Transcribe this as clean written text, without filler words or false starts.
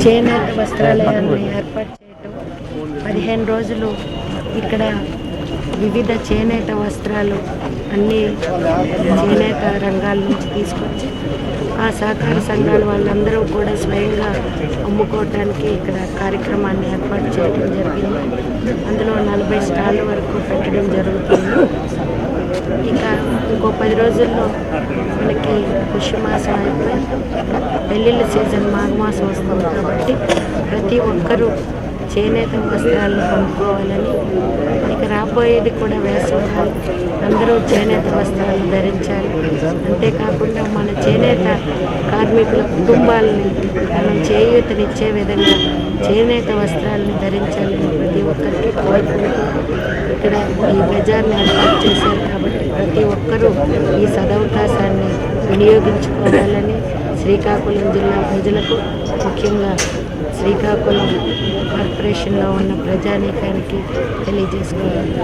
చేనేత వస్త్రాలయాన్ని ఏర్పాటు చేయటం 15 రోజులు ఇక్కడ వివిధ చేనేత వస్త్రాలు అన్ని చేనేత రంగాల నుంచి తీసుకొచ్చి ఆ సహకార సంఘాల వాళ్ళందరూ కూడా స్వయంగా అమ్ముకోవటానికి ఇక్కడ కార్యక్రమాన్ని ఏర్పాటు చేయడం జరిగింది. అందులో 40 స్టాళ్ళ వరకు పెట్టడం జరుగుతుంది. ఇక ఇంకో 10 రోజుల్లో మనకి పుష్యమాసం అయిపోయి పెళ్ళిళ్ళ సీజన్ మాఘమాసం వస్తుంది కాబట్టి ప్రతి ఒక్కరూ చేనేత వస్త్రాలను కొనుక్కోవాలని, ఇక రాబోయేది కూడా వేసవికాలం, అందరూ చేనేత వస్త్రాలను ధరించాలి. అంతేకాకుండా మన చేనేత కార్మికుల కుటుంబాలని మనం చేయూతనిచ్చే విధంగా చేనేత వస్త్రాలను ధరించాలని ప్రతి ఒక్కరికి కోరుకుంటూ ఇక్కడ ఈ బజార్ని ఏర్పాటు చేశారు కాబట్టి ప్రతి ఒక్కరూ ఈ సదవకాశాన్ని వినియోగించుకోవాలని శ్రీకాకుళం జిల్లా ప్రజలకు, ముఖ్యంగా శ్రీకాకుళం కార్పొరేషన్లో ఉన్న ప్రజానీకానికి తెలియజేసుకోవాలి.